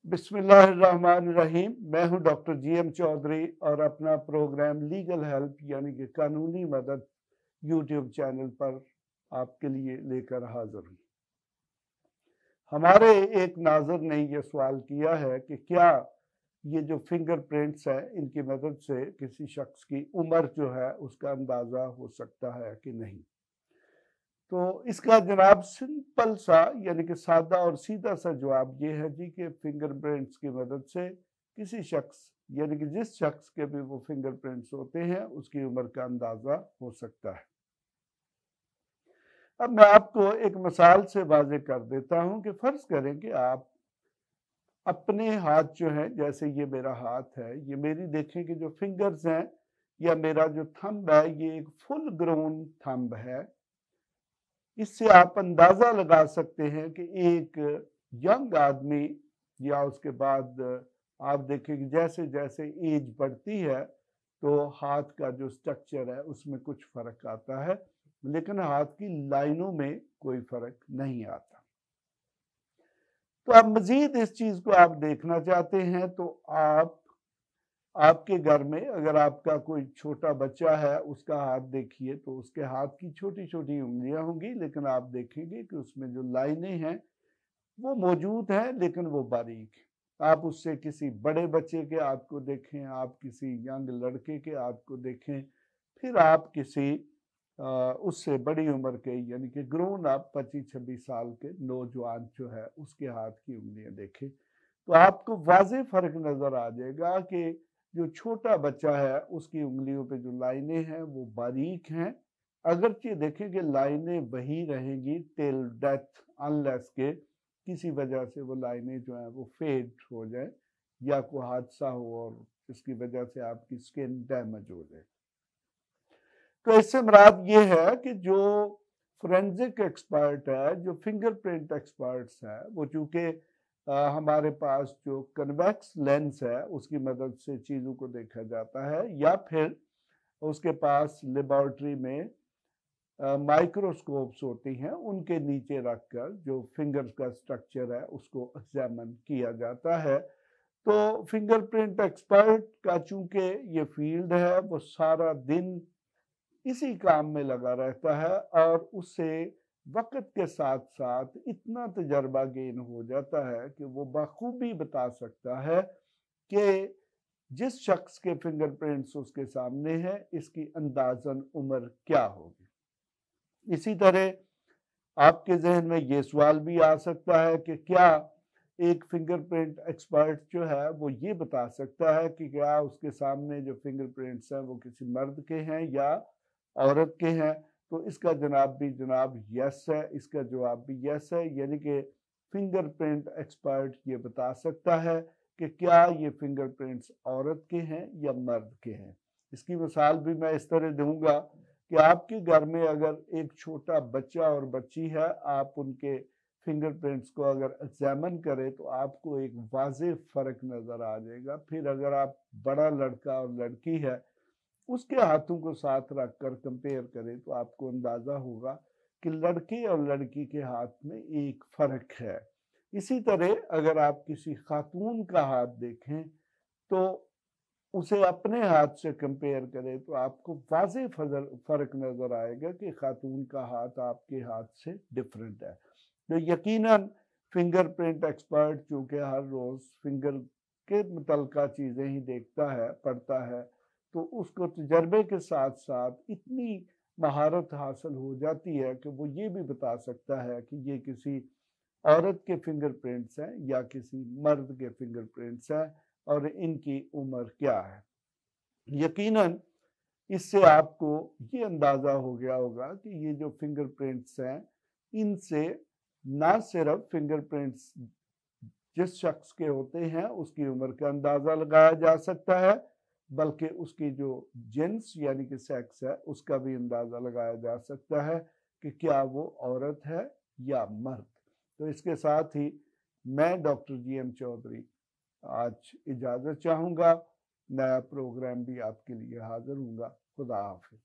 बिस्मिल्लाहिर्रहमानिर्रहीम। मैं हूं डॉक्टर GM चौधरी और अपना प्रोग्राम लीगल हेल्प यानी कि कानूनी मदद यूट्यूब चैनल पर आपके लिए लेकर हाजिर हूं। हमारे एक नाज़र ने यह सवाल किया है कि क्या ये जो फिंगरप्रिंट्स है इनकी मदद से किसी शख्स की उम्र जो है उसका अंदाज़ा हो सकता है कि नहीं। तो इसका जनाब सिंपल सा यानी कि सादा और सीधा सा जवाब ये है जी कि फिंगरप्रिंट्स की मदद से किसी शख्स यानी कि जिस शख्स के भी वो फिंगरप्रिंट्स होते हैं उसकी उम्र का अंदाज़ा हो सकता है। अब मैं आपको एक मिसाल से वाज़ेह कर देता हूं कि फ़र्ज़ करें कि आप अपने हाथ जो है, जैसे ये मेरा हाथ है, ये मेरी देखें कि जो फिंगर्स हैं या मेरा जो थंब है ये एक फुल ग्रोन थंब है। इससे आप अंदाज़ा लगा सकते हैं कि एक यंग आदमी या उसके बाद आप देखें कि जैसे जैसे एज बढ़ती है तो हाथ का जो स्ट्रक्चर है उसमें कुछ फ़र्क आता है, लेकिन हाथ की लाइनों में कोई फ़र्क नहीं आता। तो अब मज़ीद इस चीज़ को आप देखना चाहते हैं तो आप आपके घर में अगर आपका कोई छोटा बच्चा है उसका हाथ देखिए तो उसके हाथ की छोटी छोटी उंगलियां होंगी, लेकिन आप देखेंगे कि उसमें जो लाइनें हैं वो मौजूद हैं लेकिन वो बारीक है। आप उससे किसी बड़े बच्चे के हाथ को देखें, आप किसी यंग लड़के के हाथ को देखें, फिर आप किसी उससे बड़ी उम्र के यानी कि ग्रोन अप 25-26 साल के नौजवान जो है उसके हाथ की उंगलियां देखें तो आपको वाज़ेह फ़र्क नज़र आ जाएगा कि जो छोटा बच्चा है उसकी उंगलियों पे जो लाइनें हैं वो बारीक हैं। अगरचे देखें कि लाइनें वही रहेंगी टिल डेथ, अनलेस के किसी वजह से वो लाइनें जो हैं वो फेड हो जाए या कोई हादसा हो और इसकी वजह से आपकी स्किन डैमेज हो जाए। तो इससे मुराद ये है कि जो फोरेंसिक एक्सपर्ट है, जो फिंगरप्रिंट एक्सपर्ट्स है, वो चूंकि हमारे पास जो कन्वेक्स लेंस है उसकी मदद से चीज़ों को देखा जाता है, या फिर उसके पास लेबोरेटरी में माइक्रोस्कोप्स होती हैं, उनके नीचे रखकर जो फिंगर्स का स्ट्रक्चर है उसको एग्जामिन किया जाता है। तो फिंगरप्रिंट एक्सपर्ट का चूंकि ये फील्ड है वो सारा दिन इसी काम में लगा रहता है और उससे वक्त के साथ साथ इतना तजर्बा गेन हो जाता है कि वो बखूबी बता सकता है कि जिस शख्स के फिंगरप्रिंट्स उसके सामने है इसकी अंदाजन उम्र क्या होगी। इसी तरह आपके जहन में ये सवाल भी आ सकता है कि क्या एक फिंगरप्रिंट एक्सपर्ट जो है वो ये बता सकता है कि क्या उसके सामने जो फिंगरप्रिंट्स हैं वो किसी मर्द के हैं या औरत के हैं। तो इसका जनाब यस है, इसका जवाब भी यस है, यानी कि फिंगरप्रिंट एक्सपर्ट ये बता सकता है कि क्या ये फिंगरप्रिंट्स औरत के हैं या मर्द के हैं। इसकी मिसाल भी मैं इस तरह दूंगा कि आपके घर में अगर एक छोटा बच्चा और बच्ची है, आप उनके फिंगरप्रिंट्स को अगर एग्जामिन करें तो आपको एक वाज़ेह फ़र्क नज़र आ जाएगा। फिर अगर आप बड़ा लड़का और लड़की है उसके हाथों को साथ रखकर कंपेयर करें तो आपको अंदाज़ा होगा कि लड़के और लड़की के हाथ में एक फ़र्क है। इसी तरह अगर आप किसी खातून का हाथ देखें तो उसे अपने हाथ से कंपेयर करें तो आपको वाज़ेह फ़र्क नज़र आएगा कि खातून का हाथ आपके हाथ से डिफरेंट है। तो यकीनन फिंगरप्रिंट एक्सपर्ट चूँकि हर रोज़ फिंगर के मुतल्लिका चीज़ें ही देखता है, पढ़ता है, तो उसको तजर्बे के साथ साथ इतनी महारत हासिल हो जाती है कि वो ये भी बता सकता है कि ये किसी औरत के फिंगरप्रिंट्स हैं या किसी मर्द के फिंगरप्रिंट्स हैं और इनकी उम्र क्या है। यकीनन इससे आपको ये अंदाज़ा हो गया होगा कि ये जो फिंगरप्रिंट्स हैं इनसे ना सिर्फ फिंगरप्रिंट्स जिस शख्स के होते हैं उसकी उम्र का अंदाज़ा लगाया जा सकता है, बल्कि उसकी जो जिन्स यानी कि सेक्स है उसका भी अंदाज़ा लगाया जा सकता है कि क्या वो औरत है या मर्द। तो इसके साथ ही मैं डॉक्टर GM चौधरी आज इजाज़त चाहूँगा। नया प्रोग्राम भी आपके लिए हाजिर हूँगा। खुदा हाफिज़।